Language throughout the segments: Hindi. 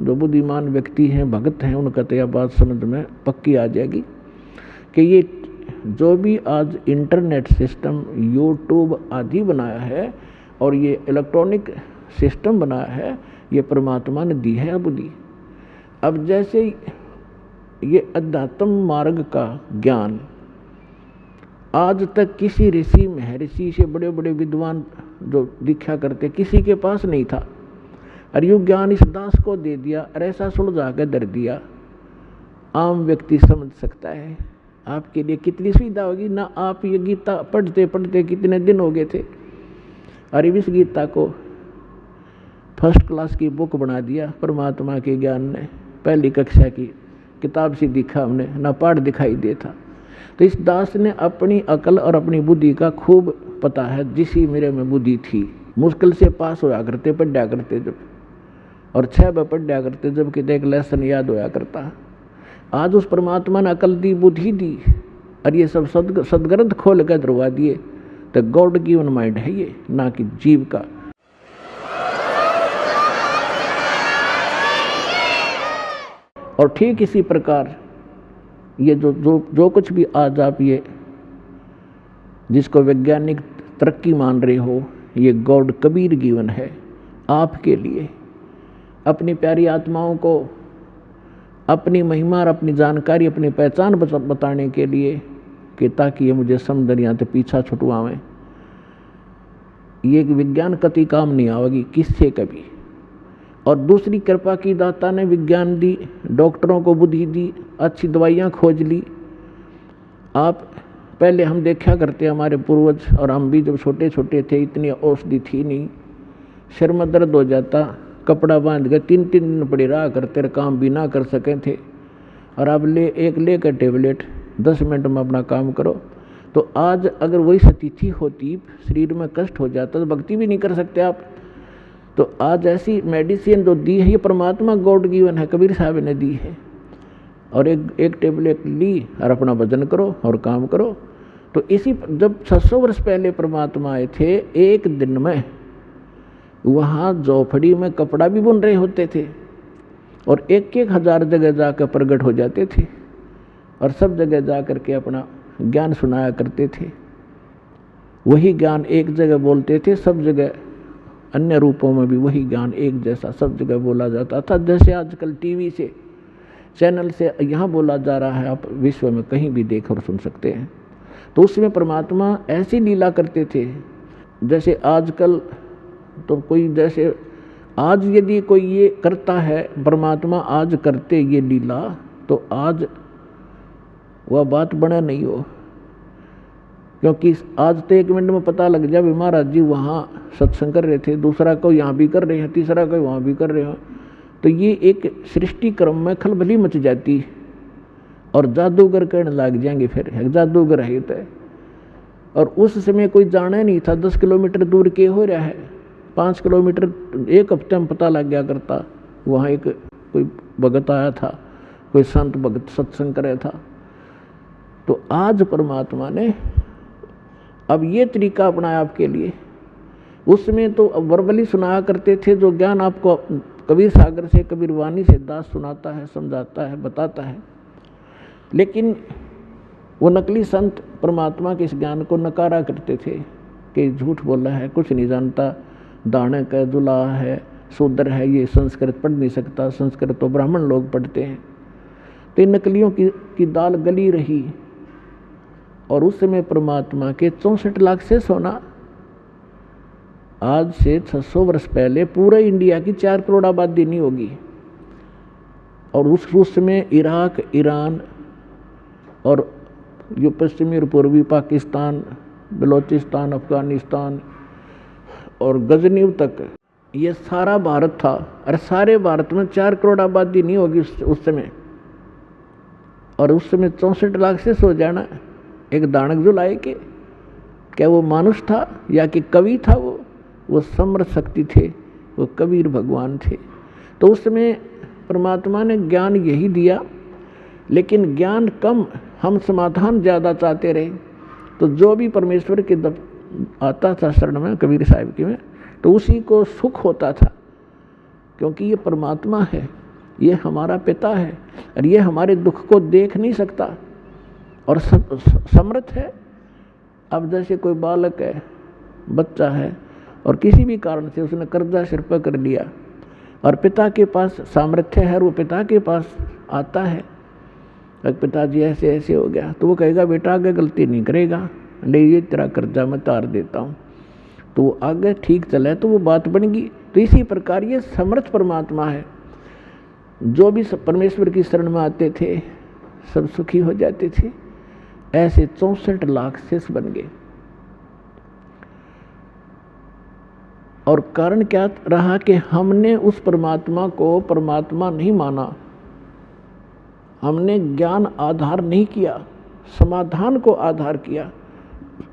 जो बुद्धिमान व्यक्ति हैं, भगत हैं, उनका तो यह बात समझ में पक्की आ जाएगी कि ये जो भी आज इंटरनेट सिस्टम, यूट्यूब आदि बनाया है और ये इलेक्ट्रॉनिक सिस्टम बनाया है, ये परमात्मा ने दी है बुद्धि। अब जैसे ये अध्यात्म मार्ग का ज्ञान आज तक किसी ऋषि महर्षि से, बड़े बड़े विद्वान जो दीक्षा करते, किसी के पास नहीं था, और यू ज्ञान इस दास को दे दिया और ऐसा सुलझा कर धर दिया, आम व्यक्ति समझ सकता है। आपके लिए कितनी सुविधा होगी ना। आप ये गीता पढ़ते पढ़ते कितने दिन हो गए थे, और इस गीता को फर्स्ट क्लास की बुक बना दिया परमात्मा के ज्ञान ने। पहली कक्षा की किताब से दिखा हमने, ना पाठ दिखाई देता। तो इस दास ने अपनी अकल और अपनी बुद्धि का खूब पता है, जिसी मेरे में बुद्धि थी। मुश्किल से पास होया करते, पढ़ा करते जब, और 6 बार पढ़ा करते जब कि एक लेसन याद होया करता। आज उस परमात्मा ने अकल दी, बुद्धि दी, और ये सब सदग्रंथ खोल कर धरवा दिए। तो गॉड गिवन माइंड है ये, ना कि जीव का। और ठीक इसी प्रकार ये जो कुछ भी आज आप ये जिसको वैज्ञानिक तरक्की मान रहे हो, ये गॉड कबीर गिवन है आपके लिए, अपनी प्यारी आत्माओं को अपनी महिमा और अपनी जानकारी, अपनी पहचान बताने के लिए, कि ताकि ये मुझे समझनिया तो पीछा छुटवावें। ये विज्ञान कति काम नहीं आवेगी किससे कभी। और दूसरी कृपा की दाता ने विज्ञान दी, डॉक्टरों को बुद्धि दी, अच्छी दवाइयाँ खोज ली। आप पहले हम देखा करते, हमारे पूर्वज और हम भी जब छोटे छोटे थे, इतनी औषधि थी नहीं, सिर में दर्द हो जाता, कपड़ा बांध के 3-3 दिन पड़े रहा करते, काम भी ना कर सके थे। और अब लेकर टेबलेट 10 मिनट में अपना काम करो। तो आज अगर वही स्थिति होती, शरीर में कष्ट हो जाता, तो भक्ति भी नहीं कर सकते आप। तो आज ऐसी मेडिसिन जो दी है, ये परमात्मा गॉड गिवन है, कबीर साहब ने दी है। और एक टेबलेट ली और अपना भजन करो और काम करो। तो इसी जब 600 वर्ष पहले परमात्मा आए थे, एक दिन में वहाँ झोपड़ी में कपड़ा भी बुन रहे होते थे, और 1-1 हज़ार जगह जाकर प्रकट हो जाते थे, और सब जगह जा कर के अपना ज्ञान सुनाया करते थे। वही ज्ञान एक जगह बोलते थे, सब जगह अन्य रूपों में भी वही ज्ञान एक जैसा सब जगह बोला जाता था। जैसे आजकल टीवी से, चैनल से यहाँ बोला जा रहा है, आप विश्व में कहीं भी देख और सुन सकते हैं। तो उसमें परमात्मा ऐसी लीला करते थे, जैसे आजकल तो कोई, जैसे आज यदि कोई ये करता है, परमात्मा आज करते ये लीला, तो आज वह बात बना नहीं हो। क्योंकि आज तो 1 मिनट में पता लग जाए महाराज जी वहाँ सत्संग कर रहे थे, दूसरा को यहाँ भी कर रहे हैं, तीसरा को वहाँ भी कर रहे हैं। तो ये एक सृष्टि क्रम में खलबली मच जाती, और जादूगर कहने लग जाएंगे फिर जादूगर है तो। और उस समय कोई जाना नहीं था 10 किलोमीटर दूर के हो रहा है, 5 किलोमीटर 1 हफ्ते में पता लग गया करता। वहाँ एक कोई भगत आया था, कोई संत भगत सत्संग कर रहा था। तो आज परमात्मा ने अब ये तरीका अपनाया आपके लिए। उसमें तो वर्बली सुनाया करते थे, जो ज्ञान आपको कबीर सागर से, कबीर वाणी से दास सुनाता है, समझाता है, बताता है। लेकिन वो नकली संत परमात्मा के इस ज्ञान को नकारा करते थे कि झूठ बोला है, कुछ नहीं जानता, दानक है, दुल्हा है, शूद्र है, ये संस्कृत पढ़ नहीं सकता, संस्कृत तो ब्राह्मण लोग पढ़ते हैं। तो इन नकलियों की दाल गली रही। और उस समय परमात्मा के 64 लाख से सोना, आज से 600 वर्ष पहले पूरे इंडिया की 4 करोड़ आबादी नहीं होगी। और उस समय इराक, ईरान और जो पश्चिमी और पूर्वी पाकिस्तान, बलोचिस्तान, अफगानिस्तान और गजनीव तक, ये सारा भारत था। और सारे भारत में 4 करोड़ आबादी नहीं होगी उस समय। और उस समय 64 लाख से सो जाना एक दानक जो लाए के, क्या वो मानुष था या कि कवि था? वो समर्थ शक्ति थे, वो कबीर भगवान थे। तो उस समय परमात्मा ने ज्ञान यही दिया, लेकिन ज्ञान कम, हम समाधान ज़्यादा चाहते रहे। तो जो भी परमेश्वर के आता था शरण में, कबीर साहिब की में, तो उसी को सुख होता था, क्योंकि ये परमात्मा है। ये हमारा पिता है और ये हमारे दुख को देख नहीं सकता और समर्थ है। अब जैसे कोई बालक है, बच्चा है, और किसी भी कारण से उसने कर्जा सिर पर कर लिया और पिता के पास सामर्थ्य है और वो पिता के पास आता है, पिताजी ऐसे ऐसे हो गया, तो वो कहेगा बेटा आगे गलती नहीं करेगा, ले ये तेरा कर्जा मैं तार देता हूँ, तो वो आगे ठीक चले तो वो बात बनेगी। तो इसी प्रकार ये समर्थ परमात्मा है। जो भी परमेश्वर की शरण में आते थे सब सुखी हो जाते थे। ऐसे 64 लाख शिष्य बन गए। और कारण क्या रहा कि हमने उस परमात्मा को परमात्मा नहीं माना, हमने ज्ञान आधार नहीं किया, समाधान को आधार किया,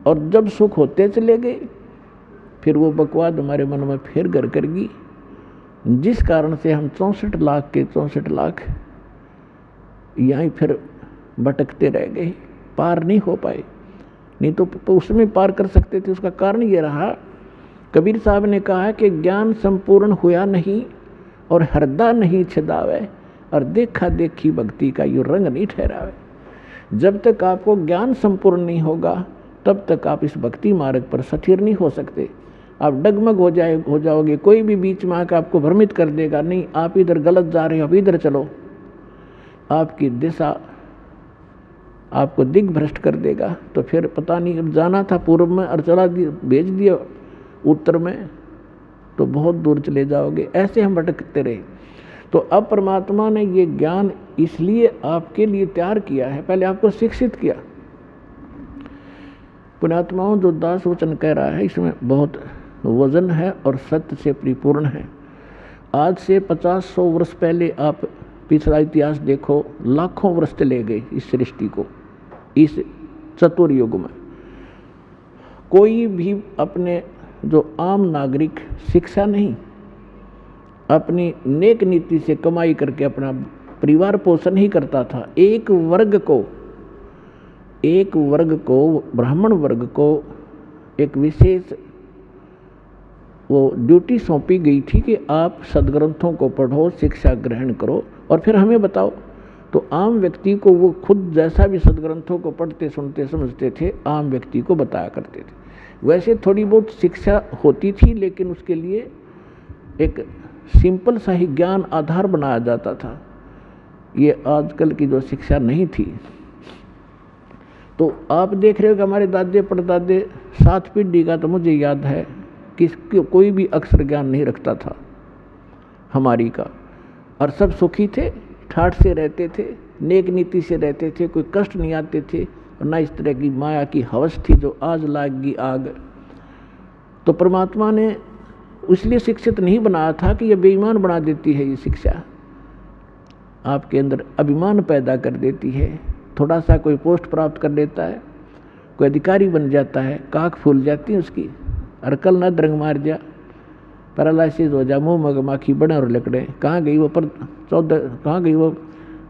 और जब सुख होते चले गए फिर वो बकवाद हमारे मन में फिर घर कर गई, जिस कारण से हम 64 लाख के 64 लाख यहीं फिर भटकते रह गए, पार नहीं हो पाए। नहीं तो उसमें पार कर सकते थे। उसका कारण ये रहा, कबीर साहब ने कहा कि ज्ञान संपूर्ण हुआ नहीं और हृदय नहीं छदावे और देखा देखी भक्ति का यो रंग नहीं ठहरावे। जब तक आपको ज्ञान संपूर्ण नहीं होगा तब तक आप इस भक्ति मार्ग पर स्थिर नहीं हो सकते। आप डगमग हो जाओगे। कोई भी बीच में आकर आपको भ्रमित कर देगा, नहीं आप इधर गलत जा रहे हो, आप इधर चलो, आपकी दिशा आपको दिग्भ्रष्ट कर देगा। तो फिर पता नहीं, अब जाना था पूर्व में और चला दिया, भेज दिया उत्तर में, तो बहुत दूर चले जाओगे। ऐसे हम भटकते रहे। तो अब परमात्मा ने ये ज्ञान इसलिए आपके लिए तैयार किया है, पहले आपको शिक्षित किया। पुण्यात्माओं, जो दास वचन कह रहा है इसमें बहुत वजन है और सत्य से परिपूर्ण है। आज से 50-100 वर्ष पहले आप पिछला इतिहास देखो, लाखों वर्ष चले गए इस सृष्टि को, इस चतुर्युग में। कोई भी अपने जो आम नागरिक शिक्षा नहीं, अपनी नेक नीति से कमाई करके अपना परिवार पोषण ही करता था। एक वर्ग को ब्राह्मण वर्ग को एक विशेष वो ड्यूटी सौंपी गई थी कि आप सदग्रंथों को पढ़ो, शिक्षा ग्रहण करो और फिर हमें बताओ। तो आम व्यक्ति को वो खुद जैसा भी सदग्रंथों को पढ़ते सुनते समझते थे, आम व्यक्ति को बताया करते थे। वैसे थोड़ी बहुत शिक्षा होती थी, लेकिन उसके लिए एक सिंपल सा ही ज्ञान आधार बनाया जाता था। ये आजकल की जो शिक्षा नहीं थी। तो आप देख रहे हो कि हमारे दादे परदादे 7 पीढ़ी का, तो मुझे याद है कि कोई भी अक्षर ज्ञान नहीं रखता था हमारी का, और सब सुखी थे, ठाठ से रहते थे, नेक नीति से रहते थे, कोई कष्ट नहीं आते थे, और ना इस तरह की माया की हवस थी जो आज लागी आग। तो परमात्मा ने इसलिए शिक्षित नहीं बनाया था कि यह बेईमान बना देती है। ये शिक्षा आपके अंदर अभिमान पैदा कर देती है। थोड़ा सा कोई पोस्ट प्राप्त कर लेता है, कोई अधिकारी बन जाता है, काख फूल जाती है उसकी, अरकल ना द्रंग मार जा, पैरालिसिस हो जा, मुँह मगमाखी बड़े और लकड़े, कहाँ गई वो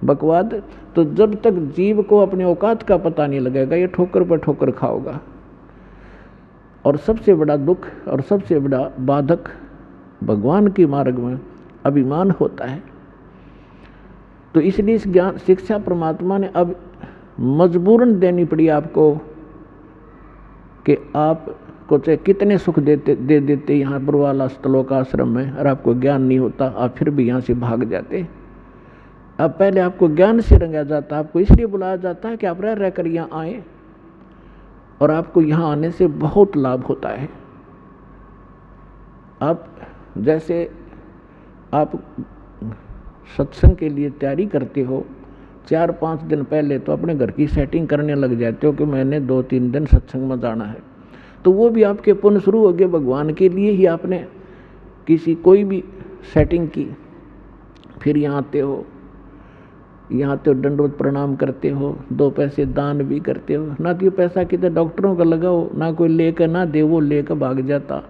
बकवाद। तो जब तक जीव को अपने औकात का पता नहीं लगेगा, ये ठोकर पर ठोकर खाओगा। और सबसे बड़ा दुख और सबसे बड़ा बाधक भगवान के मार्ग में अभिमान होता है। तो इसलिए इस ज्ञान शिक्षा परमात्मा ने अब मजबूरन देनी पड़ी आपको, कि आपको चाहे कितने सुख दे देते यहाँ बुरवाला स्थलों का आश्रम में, और आपको ज्ञान नहीं होता, आप फिर भी यहाँ से भाग जाते। अब पहले आपको ज्ञान से रंगा जाता, आपको इसलिए बुलाया जाता है कि आप रह कर यहाँ आए, और आपको यहाँ आने से बहुत लाभ होता है। आप जैसे आप सत्संग के लिए तैयारी करते हो, 4-5 दिन पहले तो अपने घर की सेटिंग करने लग जाते हो कि मैंने 2-3 दिन सत्संग में जाना है। तो वो भी आपके पुण्य शुरू हो गए, भगवान के लिए ही आपने कोई भी सेटिंग की। फिर यहाँ आते हो, दंडवत प्रणाम करते हो, 2 पैसे दान भी करते हो। ना तो ये पैसा कितने डॉक्टरों का लगाओ, ना कोई लेकर ना दे, वो लेकर भाग जाता,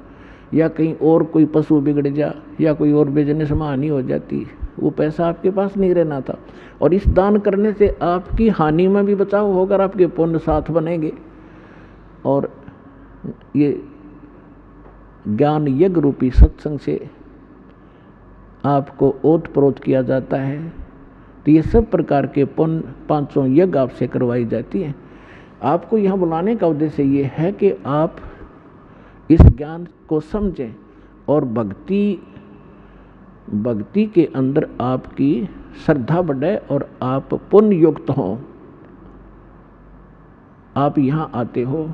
या कहीं और कोई पशु बिगड़ जा, या कोई और बिजनेस में हानि हो जाती, वो पैसा आपके पास नहीं रहना था। और इस दान करने से आपकी हानि में भी बचाव होगा, आपके पुण्य साथ बनेंगे। और ये ज्ञान यज्ञ रूपी सत्संग से आपको ओत प्रोत किया जाता है। तो ये सब प्रकार के पुण्य 500 यज्ञ आपसे करवाई जाती है। आपको यहाँ बुलाने का उद्देश्य ये है कि आप इस ज्ञान को समझें और भक्ति के अंदर आपकी श्रद्धा बढ़े और आप पुण्य युक्त हों। आप यहाँ आते हो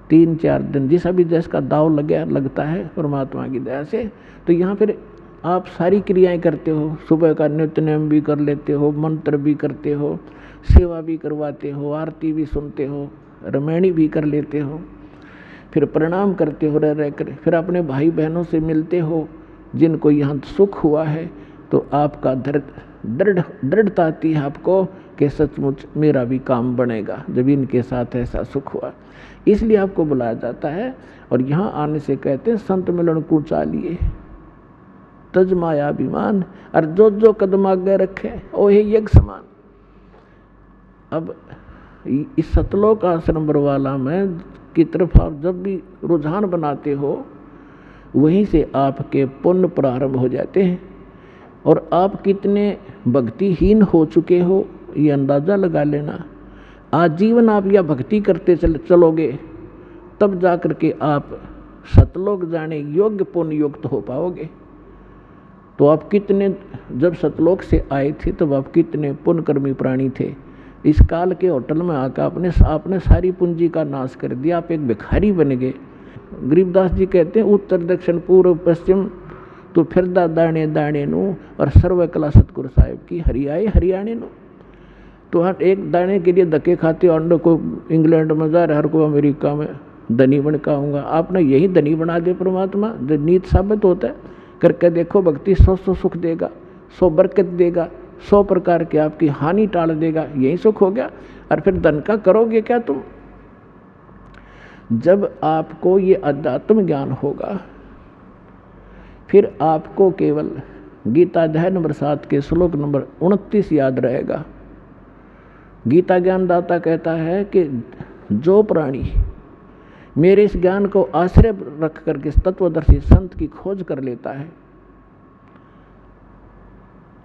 3-4 दिन, जिस अभी जिसका दाव लगता है परमात्मा की दया से, तो यहाँ फिर आप सारी क्रियाएं करते हो। सुबह का नित्य नेम भी कर लेते हो, मंत्र भी करते हो, सेवा भी करवाते हो, आरती भी सुनते हो, रामायणी भी कर लेते हो, फिर प्रणाम करते हो रह कर, फिर अपने भाई बहनों से मिलते हो जिनको यहाँ सुख हुआ है। तो आपका दृढ़ता आती है आपको कि सचमुच मेरा भी काम बनेगा जब इनके साथ ऐसा सुख हुआ। इसलिए आपको बुलाया जाता है। और यहाँ आने से कहते हैं संत मिलन को चालिए तज माया अभिमान, और जो कदम आगे रखे ओहे यज्ञ समान। अब इस सतलोक आश्रम बरवाला में की तरफ आप जब भी रुझान बनाते हो, वहीं से आपके पुण्य प्रारंभ हो जाते हैं। और आप कितने भक्तिहीन हो चुके हो ये अंदाज़ा लगा लेना। आजीवन आप यह भक्ति करते चलोगे, तब जा कर के आप सतलोक जाने योग्य पुण्य युक्त हो पाओगे। तो आप कितने, जब सतलोक से आए थे तब आप कितने पुण्यकर्मी प्राणी थे। इस काल के होटल में आकर आपने सारी पूंजी का नाश कर दिया, आप एक भिखारी बन गए। गरीबदास जी कहते हैं उत्तर दक्षिण पूर्व पश्चिम तो फिरदा दाने दाने नू, और सर्व कला सतगुरु साहिब की हरियाए हरियाणे नू। तो हर एक दाने के लिए धक्के खाते हो, अंडों को इंग्लैंड में जा रहा, हर को अमेरिका में धनी बन काऊंगा। आपने यही धनी बना दे परमात्मा, जो नीत साबित होता है। करके देखो, भक्ति 100 सुख देगा, 100 बरकत देगा, 100 प्रकार की आपकी हानि टाल देगा, यही सुख हो गया। और फिर धन का करोगे क्या तुम? जब आपको ये अध्यात्म ज्ञान होगा, फिर आपको केवल गीता अध्याय नंबर 7 के श्लोक नंबर 29 याद रहेगा। गीता ज्ञानदाता कहता है कि जो प्राणी मेरे इस ज्ञान को आश्रय रख करके तत्वदर्शी संत की खोज कर लेता है,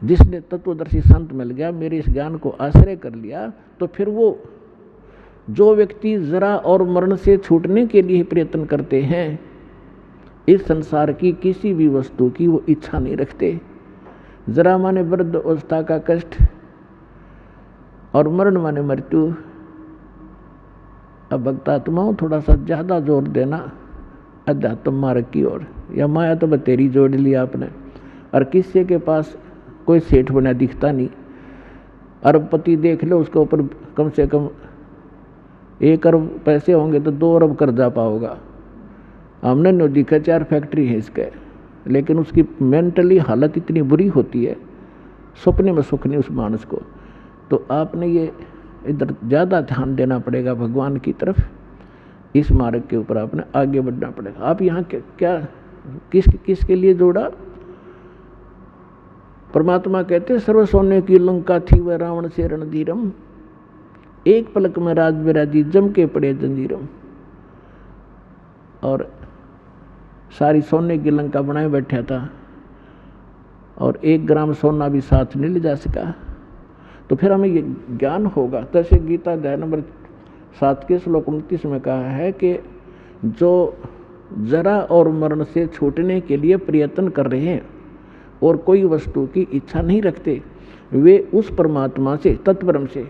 जिसने तत्वदर्शी संत मिल गया, मेरे इस ज्ञान को आश्रय कर लिया, तो फिर वो जो व्यक्ति जरा और मरण से छूटने के लिए प्रयत्न करते हैं, इस संसार की किसी भी वस्तु की वो इच्छा नहीं रखते। जरा माने वृद्ध अवस्था का कष्ट और मरण माने मृत्यु। अब भक्तात्माओं थोड़ा सा ज़्यादा जोर देना अध्यात्म मार्ग की ओर। या माया तो बतेरी जोड़ ली आपने, और किसी के पास कोई सेठ बना दिखता नहीं। अरबपति देख लो, उसके ऊपर कम से कम 1 अरब पैसे होंगे तो 2 अरब कर्जा पाओगा। हमने नो दिखा 4 फैक्ट्री है इसके, लेकिन उसकी मेंटली हालत इतनी बुरी होती है, सपने में सुख नहीं उस मानस को। तो आपने ये इधर ज़्यादा ध्यान देना पड़ेगा भगवान की तरफ। इस मार्ग के ऊपर आपने आगे बढ़ना पड़ेगा। आप यहाँ क्या किसके लिए जोड़ा? परमात्मा कहते सर्व सोने की लंका थी वह रावण से रणधीरम, एक पलक में राज विराजी जम के पड़े जंजीरम। और सारी सोने की लंका बनाए बैठा था और 1 ग्राम सोना भी साथ नहीं ले जा सका। तो फिर हमें ये ज्ञान होगा। तैसे गीता अध्याय नंबर 7 के श्लोक 29 में कहा है कि जो जरा और मरण से छूटने के लिए प्रयत्न कर रहे हैं और कोई वस्तु की इच्छा नहीं रखते, वे उस परमात्मा से, तत्परम से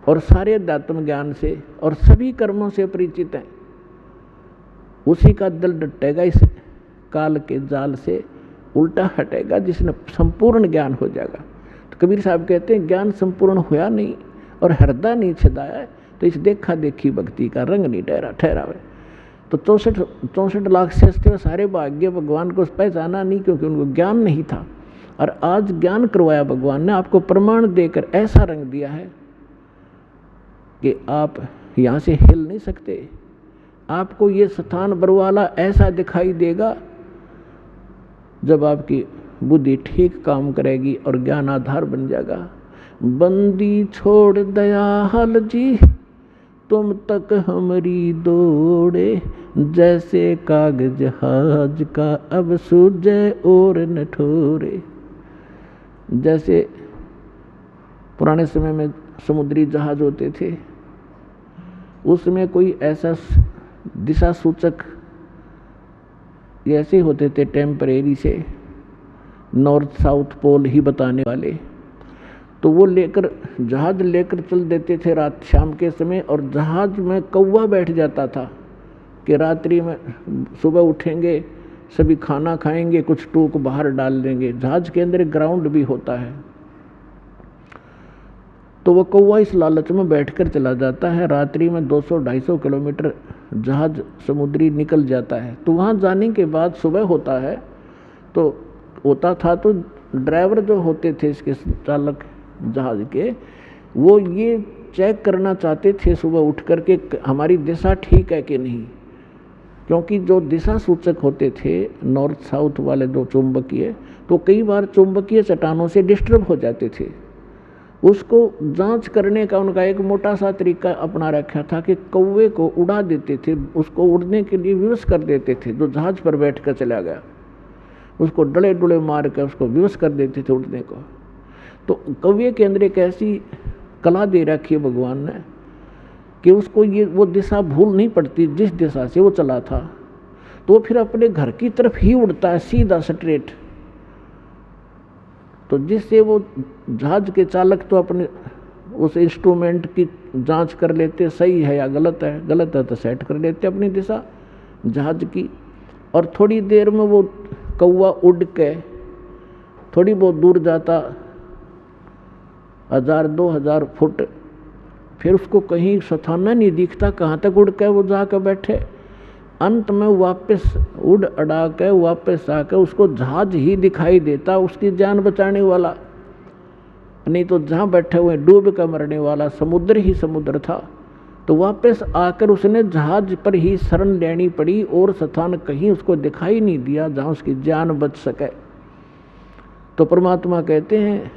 और सारे अध्यात्म ज्ञान से और सभी कर्मों से परिचित हैं। उसी का दिल डटेगा इस काल के जाल से, उल्टा हटेगा, जिसने संपूर्ण ज्ञान हो जाएगा। तो कबीर साहब कहते हैं ज्ञान संपूर्ण होया नहीं और हृदय नहीं छदाया है, तो इस देखा देखी भक्ति का रंग नहीं ठहरावे। तो 64 लाख शेष थे, सारे भाग्य भगवान को पहचाना नहीं, क्योंकि उनको ज्ञान नहीं था। और आज ज्ञान करवाया भगवान ने, आपको प्रमाण देकर ऐसा रंग दिया है कि आप यहाँ से हिल नहीं सकते। आपको ये स्थान बरवाला ऐसा दिखाई देगा जब आपकी बुद्धि ठीक काम करेगी और ज्ञान आधार बन जाएगा। बंदी छोड़ दयाल जी तुम तक हमारी दौड़े, जैसे कागज जहाज का अब सूझे और न ठोरे। जैसे पुराने समय में समुद्री जहाज होते थे, उसमें कोई ऐसा दिशा सूचक ऐसे होते थे टेम्परेरी से, नॉर्थ साउथ पोल ही बताने वाले, तो वो लेकर जहाज लेकर चल देते थे रात शाम के समय। और जहाज में कौवा बैठ जाता था कि रात्रि में सुबह उठेंगे, सभी खाना खाएंगे, कुछ टूक बाहर डाल देंगे। जहाज के अंदर ग्राउंड भी होता है, तो वो कौवा इस लालच में बैठकर चला जाता है। रात्रि में 200-250 किलोमीटर जहाज समुद्री निकल जाता है। तो वहाँ जाने के बाद सुबह होता है, तो होता था तो ड्राइवर जो होते थे इसके चालक जहाज के, वो ये चेक करना चाहते थे सुबह उठ कर के हमारी दिशा ठीक है कि नहीं, क्योंकि जो दिशा सूचक होते थे नॉर्थ साउथ वाले जो चुंबकीय, तो कई बार चुंबकीय चट्टानों से डिस्टर्ब हो जाते थे। उसको जांच करने का उनका एक मोटा सा तरीका अपना रखा था कि कौवे को उड़ा देते थे, उसको उड़ने के लिए विवश कर देते थे। जो जहाज पर बैठ कर चला गया उसको डले डुले मार कर उसको विवश कर देते थे उड़ने को। तो कौवे के अंदर एक ऐसी कला दे रखी है भगवान ने कि उसको ये वो दिशा भूल नहीं पड़ती जिस दिशा से वो चला था, तो वो फिर अपने घर की तरफ ही उड़ता है सीधा स्ट्रेट। तो जिससे वो जहाज के चालक तो अपने उस इंस्ट्रूमेंट की जांच कर लेते, सही है या गलत है, गलत है तो सेट कर लेते अपनी दिशा जहाज की। और थोड़ी देर में वो कौवा उड़ के थोड़ी बहुत दूर जाता, 1000-2000 फुट, फिर उसको कहीं स्थान नहीं दिखता कहाँ तक उड़ के वो जाकर बैठे। अंत में वापस उड़ अड़ा के वापस आकर उसको जहाज ही दिखाई देता, उसकी जान बचाने वाला, नहीं तो जहाँ बैठे हुए डूब कर मरने वाला समुद्र ही समुद्र था। तो वापस आकर उसने जहाज पर ही शरण लेनी पड़ी और स्थान कहीं उसको दिखाई नहीं दिया जहाँ उसकी जान बच सके। तो परमात्मा कहते हैं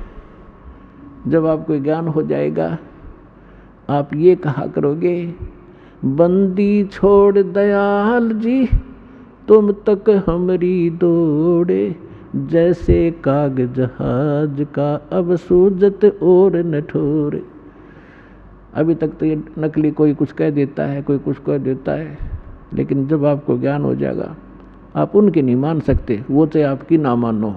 जब आपको ज्ञान हो जाएगा आप ये कहा करोगे, बंदी छोड़ दयाल जी तुम तक हमारी दौड़े, जैसे कागज जहाज का अब सूझत और न ठोरे। अभी तक तो ये नकली कोई कुछ कह देता है, कोई कुछ कह देता है, लेकिन जब आपको ज्ञान हो जाएगा आप उनकी नहीं मान सकते, वो चाहे आपकी ना मानो।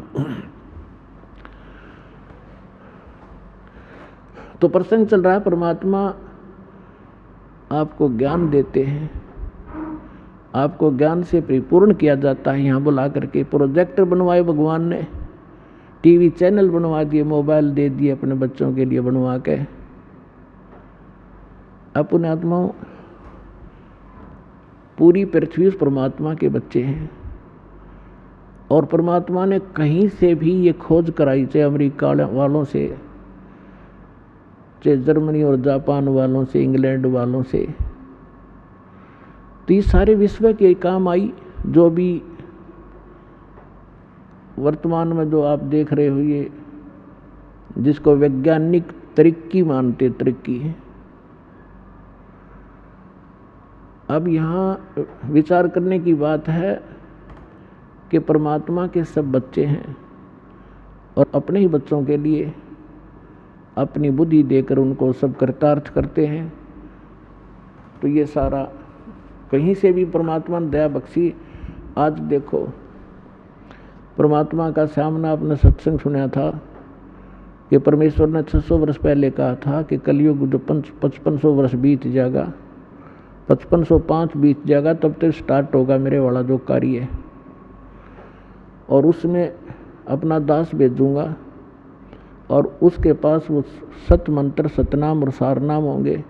तो प्रसंग चल रहा है, परमात्मा आपको ज्ञान देते हैं, आपको ज्ञान से परिपूर्ण किया जाता है। यहाँ बुला करके प्रोजेक्टर बनवाए भगवान ने, टीवी चैनल बनवा दिए, मोबाइल दे दिए अपने बच्चों के लिए बनवा के। अपने आत्माओं पूरी पृथ्वी उस परमात्मा के बच्चे हैं, और परमात्मा ने कहीं से भी ये खोज कराई, चाहे अमेरिका वालों से, चाहे जर्मनी और जापान वालों से, इंग्लैंड वालों से, तो ये सारे विश्व के काम आई। जो भी वर्तमान में जो आप देख रहे हो, ये जिसको वैज्ञानिक तरक्की मानते, तरक्की है। अब यहाँ विचार करने की बात है कि परमात्मा के सब बच्चे हैं और अपने ही बच्चों के लिए अपनी बुद्धि देकर उनको सब कृतार्थ करते हैं। तो ये सारा कहीं से भी परमात्मा ने दया बख्शी। आज देखो परमात्मा का सामना आपने सत्संग सुना था कि परमेश्वर ने 600 वर्ष पहले कहा था कि कलयुग जो 5500 वर्ष बीत जाएगा, 5505 बीत जाएगा, तब तक स्टार्ट होगा मेरे वाला जो कार्य है, और उसमें अपना दास भेजूंगा और उसके पास वो सत मंत्र, सतनाम और सारनाम होंगे,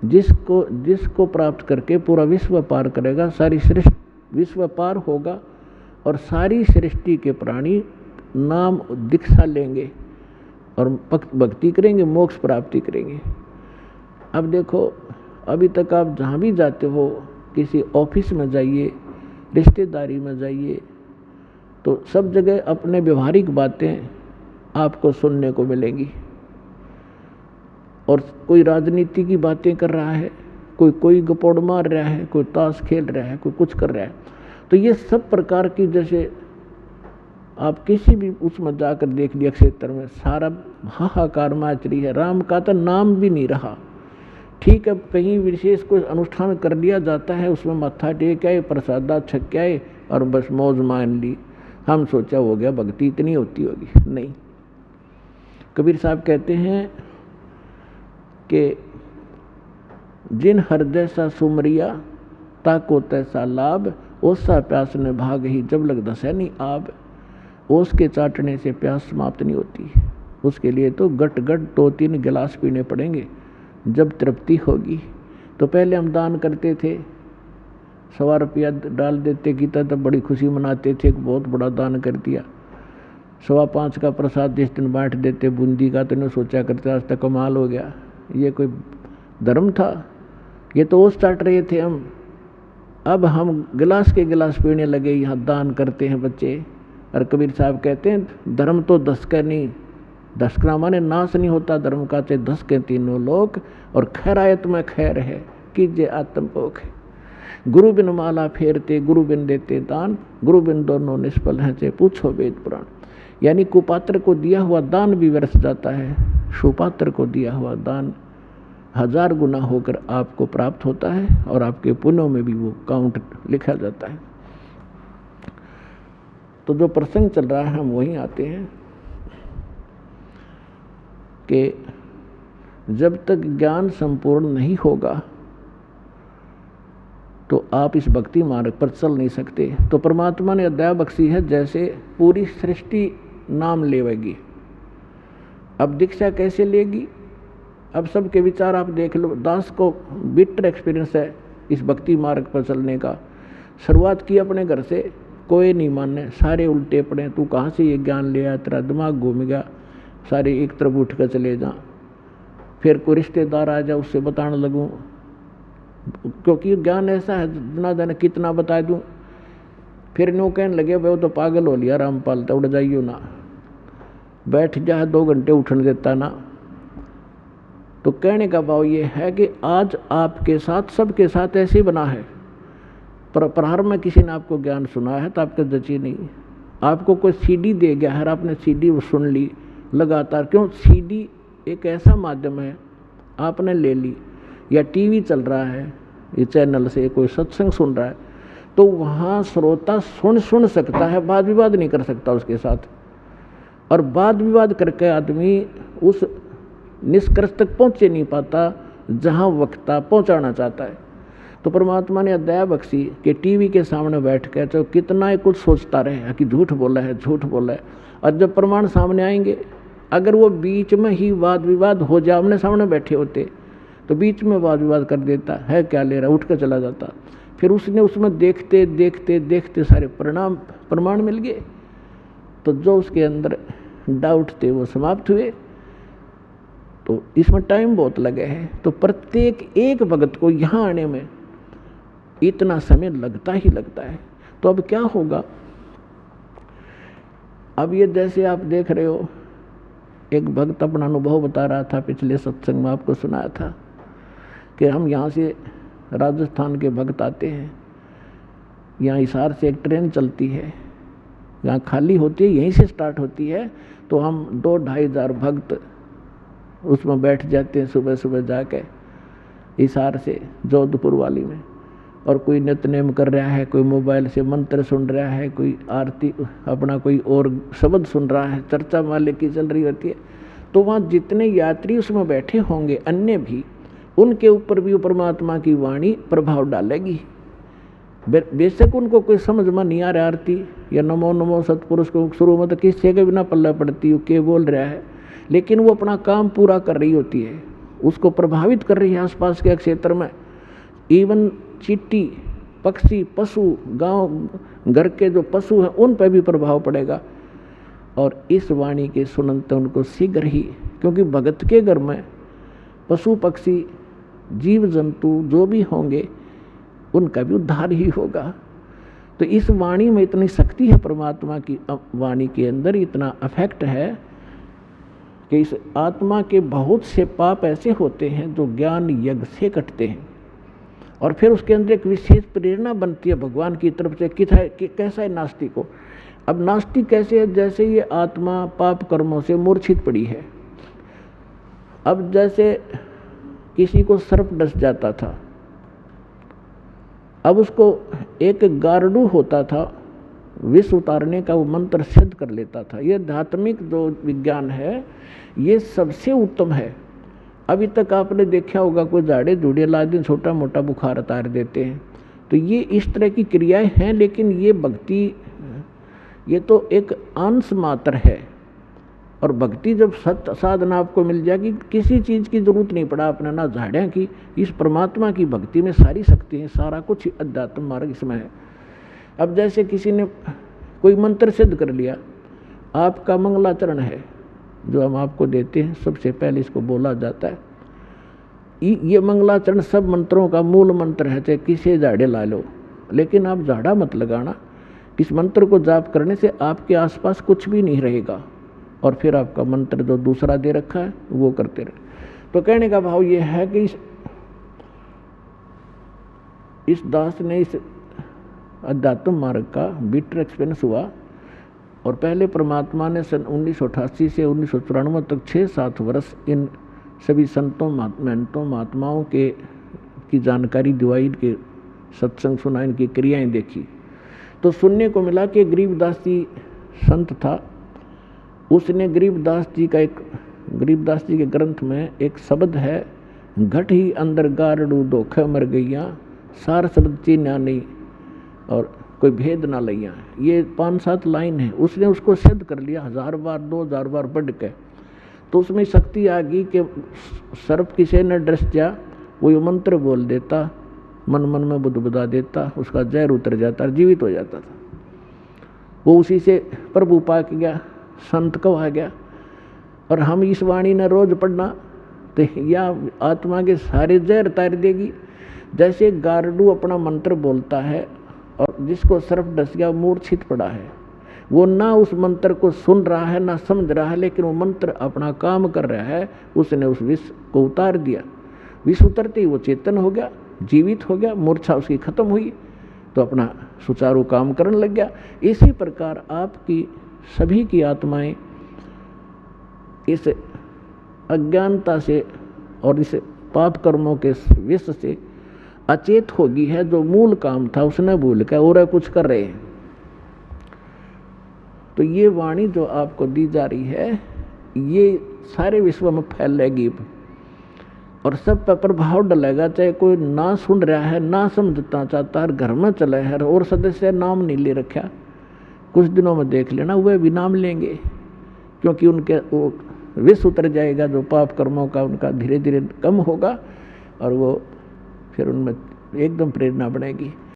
जिसको प्राप्त करके पूरा विश्व पार करेगा, सारी सृष्टि विश्व पार होगा और सारी सृष्टि के प्राणी नाम दीक्षा लेंगे और भक्ति करेंगे, मोक्ष प्राप्ति करेंगे। अब देखो, अभी तक आप जहाँ भी जाते हो, किसी ऑफिस में जाइए, रिश्तेदारी में जाइए, तो सब जगह अपने व्यवहारिक बातें आपको सुनने को मिलेंगी। और कोई राजनीति की बातें कर रहा है, कोई गपोड़ मार रहा है, कोई ताश खेल रहा है, कोई कुछ कर रहा है। तो ये सब प्रकार की, जैसे आप किसी भी उसमें जाकर देख लिया क्षेत्र में, सारा हाहाकार मच रही है। राम का तो नाम भी नहीं रहा। ठीक है, कहीं विशेष कोई अनुष्ठान कर लिया जाता है, उसमें मत्था टेक आए, प्रसादा छक आए और बस मौज मान ली। हम सोचा हो गया, भक्ति इतनी होती होगी, नहीं। कबीर साहब कहते हैं कि जिन हृदय सा सुमरिया ताको तैसा लाभ, ओसा प्यास ने भाग ही जब लग दसे नहीं आब। ओस के चाटने से प्यास समाप्त नहीं होती, उसके लिए तो गट गट 2-3 गिलास पीने पड़ेंगे जब तृप्ति होगी। तो पहले हम दान करते थे, 100 रुपया डाल देते, गीता तब बड़ी खुशी मनाते थे, बहुत बड़ा दान कर दिया। 5.25 का प्रसाद जिस दिन बांट देते बूंदी का, तो इन्हें सोचा करते आज तक कमाल हो गया, ये कोई धर्म था, ये तो ओस चाट रहे थे हम। अब हम गिलास के गिलास पीने लगे, यहाँ दान करते हैं बच्चे। और कबीर साहब कहते हैं धर्म तो 10 का नहीं, 10 का माने नाश नहीं होता धर्म का, चाहे 10 के 3 लोक, और खैरायत में खैर है कीजिए आत्मपोख है। गुरु बिन माला फेरते, गुरु बिन देते दान, गुरु बिन दोनों निष्फल हैं, चाहे पूछो वेद पुराण। यानी कुपात्र को दिया हुआ दान भी व्यर्थ जाता है, सुपात्र को दिया हुआ दान 1000 गुना होकर आपको प्राप्त होता है, और आपके पुण्यों में भी वो काउंट लिखा जाता है। तो जो प्रसंग चल रहा है हम वहीं आते हैं कि जब तक ज्ञान संपूर्ण नहीं होगा तो आप इस भक्ति मार्ग पर चल नहीं सकते। तो परमात्मा ने दया बख्शी है, जैसे पूरी सृष्टि नाम लेवेगी। अब दीक्षा कैसे लेगी? अब सबके विचार आप देख लो। दास को बिटर एक्सपीरियंस है इस भक्ति मार्ग पर चलने का। शुरुआत की अपने घर से, कोई नहीं माने, सारे उल्टे पड़े, तू कहाँ से ये ज्ञान ले आया, तेरा दिमाग घूम गया, सारे एक तरफ उठ कर चले जा। फिर कोई रिश्तेदार आ जाए, उससे बताने लगूँ, क्योंकि ज्ञान ऐसा है ना जाने कितना बता दूँ। फिर नो कहने लगे भाई वो तो पागल हो लिया रामपाल, तो उड़ जाइयो ना, बैठ जा 2 घंटे उठने देता ना। तो कहने का भाव ये है कि आज आपके साथ, सबके साथ ऐसे ही बना है। प्रारंभ में किसी ने आपको ज्ञान सुना है तो आपके जची नहीं, आपको कोई सीडी दे गया है, आपने सीडी वो सुन ली लगातार। क्यों? सीडी एक ऐसा माध्यम है, आपने ले ली, या टीवी चल रहा है, ये चैनल से कोई सत्संग सुन रहा है, तो वहाँ श्रोता सुन सकता है, वाद विवाद नहीं कर सकता उसके साथ। और वाद विवाद करके आदमी उस निष्कर्ष तक पहुँचे नहीं पाता जहाँ वक्ता पहुँचाना चाहता है। तो परमात्मा ने दया बख्शी कि टीवी के सामने बैठ कर तो कितना ही कुछ सोचता रहे कि झूठ बोला है, झूठ बोला है। और जब प्रमाण सामने आएंगे, अगर वो बीच में ही वाद विवाद हो जाए, आमने सामने बैठे होते तो बीच में वाद विवाद कर देता है, क्या ले रहा, उठ कर चला जाता। फिर उसने उसमें देखते देखते देखते सारे प्रमाण मिल गए, तो जो उसके अंदर डाउट थे वो समाप्त हुए। तो इसमें टाइम बहुत लगे है। तो प्रत्येक एक भगत को यहाँ आने में इतना समय लगता ही लगता है। तो अब क्या होगा? अब ये जैसे आप देख रहे हो, एक भक्त अपना अनुभव बता रहा था, पिछले सत्संग में आपको सुनाया था कि हम यहाँ से राजस्थान के भक्त आते हैं, यहाँ हिसार से एक ट्रेन चलती है, यहाँ खाली होती है, यहीं से स्टार्ट होती है। तो हम 2-2.5 हज़ार भक्त उसमें बैठ जाते हैं सुबह सुबह जाके हिसार से जोधपुर वाली में। और कोई नित्यनेम कर रहा है, कोई मोबाइल से मंत्र सुन रहा है, कोई आरती अपना कोई और शब्द सुन रहा है, चर्चा मालिक की चल रही होती है। तो वहाँ जितने यात्री उसमें बैठे होंगे अन्य भी, उनके ऊपर भी परमात्मा की वाणी प्रभाव डालेगी। बेशक उनको कोई समझ में नहीं आ रहा आरती या नमो नमो सतपुरुष को शुरू में तो किससे के बिना पल्ला पड़ती हो, के बोल रहा है, लेकिन वो अपना काम पूरा कर रही होती है, उसको प्रभावित कर रही है आसपास के क्षेत्र में। इवन चींटी, पक्षी, पशु, गांव घर के जो पशु हैं उन पर भी प्रभाव पड़ेगा। और इस वाणी के सुनते उनको शीघ्र ही, क्योंकि भगत के घर में पशु पक्षी जीव जंतु जो भी होंगे उनका भी उद्धार ही होगा। तो इस वाणी में इतनी शक्ति है, परमात्मा की वाणी के अंदर इतना अफेक्ट है कि इस आत्मा के बहुत से पाप ऐसे होते हैं जो ज्ञान यज्ञ से कटते हैं। और फिर उसके अंदर एक विशेष प्रेरणा बनती है भगवान की तरफ से कि कैसा है नास्तिक को। अब नास्तिक कैसे है, जैसे ये आत्मा पाप कर्मों से मूर्छित पड़ी है। अब जैसे किसी को सर्प डस जाता था, अब उसको एक गारडू होता था, विष उतारने का वो मंत्र सिद्ध कर लेता था। ये आध्यात्मिक जो विज्ञान है ये सबसे उत्तम है। अभी तक आपने देखा होगा कोई झाड़े झूड़े ला दिन छोटा मोटा बुखार उतार देते हैं, तो ये इस तरह की क्रियाएं हैं। लेकिन ये भक्ति ये तो एक अंश मात्र है। और भक्ति जब सत्य साधना आपको मिल जाएगी, किसी चीज़ की जरूरत नहीं पड़ा अपना, ना झाड़ियाँ की। इस परमात्मा की भक्ति में सारी शक्ति है, सारा कुछ अध्यात्म मार्ग इसमें है। अब जैसे किसी ने कोई मंत्र सिद्ध कर लिया, आपका मंगलाचरण है जो हम आपको देते हैं, सबसे पहले इसको बोला जाता है। ये मंगलाचरण सब मंत्रों का मूल मंत्र है, चाहे किसी झाड़े ला लो, लेकिन आप झाड़ा मत लगाना। इस मंत्र को जाप करने से आपके आसपास कुछ भी नहीं रहेगा, और फिर आपका मंत्र जो दूसरा दे रखा है वो करते रहे। तो कहने का भाव ये है कि इस दास ने इस अध्यात्म मार्ग का बिटर एक्सपीरियंस हुआ। और पहले परमात्मा ने सन 1988 से 1994 तक 6-7 वर्ष इन सभी संतों महंतों महात्माओं की जानकारी दिवाई, के सत्संग सुना, इनकी क्रियाएं देखी। तो सुनने को मिला कि गरीबदास जी संत था, उसने गरीबदास जी के ग्रंथ में एक शब्द है, घट ही अंदर गारड़ू धोखे मर गईया, सार शब्द चीन्या नहीं और कोई भेद ना लैया। ये 5-7 लाइन है, उसने उसको सिद्ध कर लिया 1000 बार 2000 बार पढ़ के। तो उसमें शक्ति आ गई कि सर्प किसे न डस जा, वो मंत्र बोल देता, मन मन में बुदबुदा देता, उसका जहर उतर जाता, जीवित हो जाता था। वो उसी से प्रभु पा के गया, संत को आ गया। और हम इस वाणी ने रोज पढ़ना तो या आत्मा के सारे जहर तार देगी। जैसे गारडू अपना मंत्र बोलता है और जिसको सर्प डस गया, मूर्छित पड़ा है, वो ना उस मंत्र को सुन रहा है ना समझ रहा है, लेकिन वो मंत्र अपना काम कर रहा है। उसने उस विष को उतार दिया, विष उतरते ही वो चेतन हो गया, जीवित हो गया, मूर्छा उसकी खत्म हुई, तो अपना सुचारू काम करने लग गया। इसी प्रकार आपकी सभी की आत्माएं इस अज्ञानता से और इस पाप कर्मों के विष से अचेत होगी है। जो मूल काम था उसने भूल कर और कुछ कर रहे हैं। तो ये वाणी जो आपको दी जा रही है ये सारे विश्व में फैलेगी और सब पर प्रभाव डलेगा। चाहे कोई ना सुन रहा है, ना समझना चाहता है, घर में चला है और सदस्य नाम नहीं ले रखा, कुछ दिनों में देख लेना वह भी नाम लेंगे, क्योंकि उनके वो विष उतर जाएगा, जो पाप कर्मों का उनका धीरे धीरे कम होगा और वो फिर उनमें एकदम प्रेरणा बढ़ेगी।